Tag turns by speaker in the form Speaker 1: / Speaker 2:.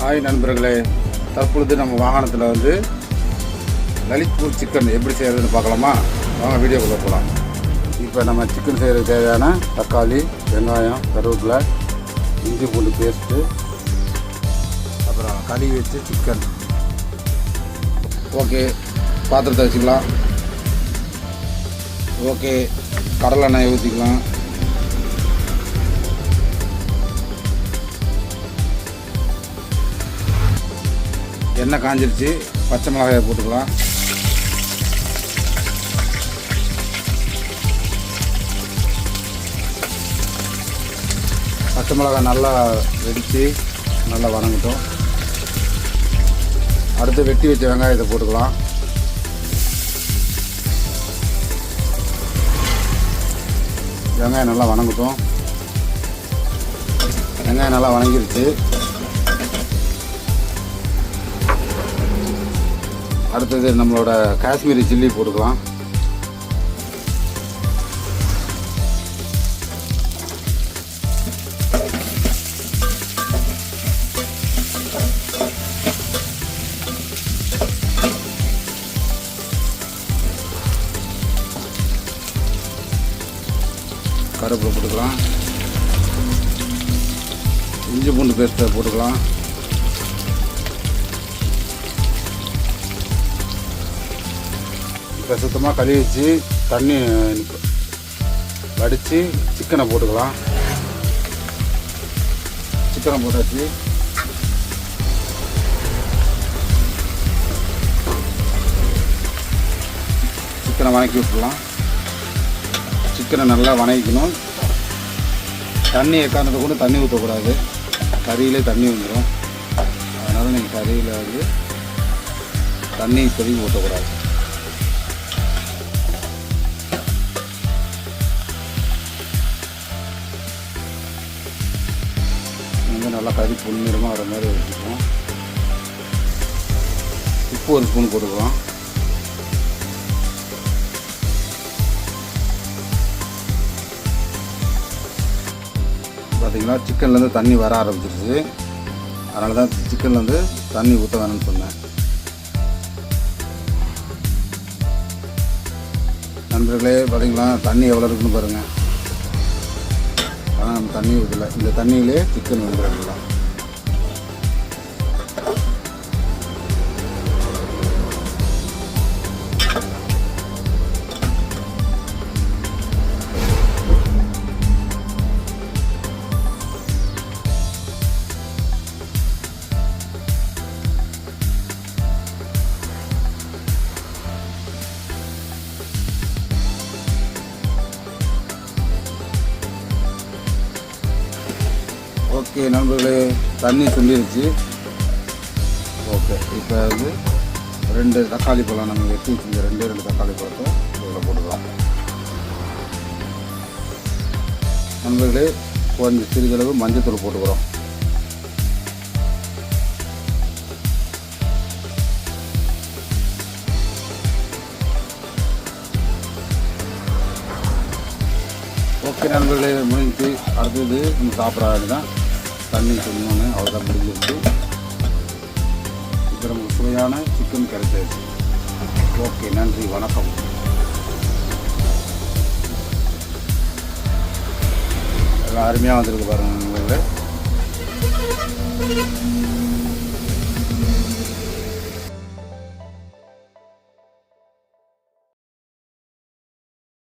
Speaker 1: Hi நண்பர்களே, தற்பொழுது நம்ம வாகனத்தில் வந்து லலித்பூர் சிக்கன் எப்படி செய்கிறதுன்னு பார்க்கலாமா? வாங்க வீடியோக்குள்ளே போகலாம். இப்போ நம்ம சிக்கன் செய்கிறதுக்கு தேவையான தக்காளி, வெங்காயம், கருவேப்பிலை, இஞ்சி பூண்டு பேஸ்ட்டு, அப்புறம் கழுவி வச்சு சிக்கன். ஓகே, பாத்திரத்தை வச்சுக்கலாம். ஓகே, கடலை எண்ணெய் ஊற்றிக்கலாம். எண்ணெய் காஞ்சிருச்சு, பச்சை மிளகாயை போட்டுக்கலாம். பச்சை மிளகாய் நல்லா வெடித்து நல்லா வதங்கட்டும். அடுத்து வெட்டி வச்ச வெங்காயத்தை போட்டுக்கலாம். வெங்காயம் நல்லா வதங்கட்டும். வெங்காயம் நல்லா வதங்கிருச்சு. அடுத்தது நம்மளோட காஷ்மீரி சில்லி போட்டுக்கலாம். கருவேப்பிலை போட்டுக்கலாம். இஞ்சி பூண்டு பேஸ்ட்டை போட்டுக்கலாம். இப்போ சுத்தமாக கழுவி வச்சு தண்ணி வடித்து சிக்கனை போட்டுக்கலாம். சிக்கனை போட்டாச்சு. சிக்கனை வதக்கி விட்டுடலாம். சிக்கனை நல்லா வதக்கிக்கணும். தண்ணி எக்காரணத்தை கூட தண்ணி ஊற்றக்கூடாது. கறியிலே தண்ணி வந்துடும். அதனால் நீங்கள் கறியில் வந்து தண்ணி இப்போதைக்கு ஊற்றக்கூடாது. நல்லா கறி பொன்னிறமாக வர மாதிரி வச்சுக்கலாம். உப்பு ஒரு ஸ்பூன் போட்டுக்கலாம். பார்த்தீங்களா, சிக்கன்லேருந்து தண்ணி வர ஆரம்பிச்சிருச்சு. அதனால தான் சிக்கன்லேருந்து தண்ணி ஊற்ற வேணும்னு சொன்னேன். நண்பர்களே, பார்த்தீங்களா தண்ணி எவ்வளோ இருக்குன்னு பாருங்கள். ஆனால் நம்ம தண்ணி ஊற்றலை. இந்த தண்ணியிலே சிக்கன் வந்துடலாம். ஓகே நண்பர்களே, தண்ணி சொல்லிருச்சு. ஓகே, இப்போ வந்து 2 தக்காளி பழம் நம்ம வெட்டி வச்சுருந்த 2 தக்காளி பழத்தை இதில் போட்டுக்கலாம். நண்பர்களே, கொஞ்சம் சிறிதளவு மஞ்சத்தூள் போட்டுக்கிறோம். ஓகே நண்பர்களே, முடிஞ்சு. அடுத்தது நம்ம சாப்பிட்ற தான் தண்ணி சொல்லணுன்னு அவ்வளோதான் முடிஞ்சிருச்சு. இப்போ நமக்கு சுவையான சிக்கன் கிடைச்சிருச்சு. ஓகே, நன்றி, வணக்கம். எல்லாம் அருமையாக வந்திருக்கு பாருங்கள் நண்பர்களே.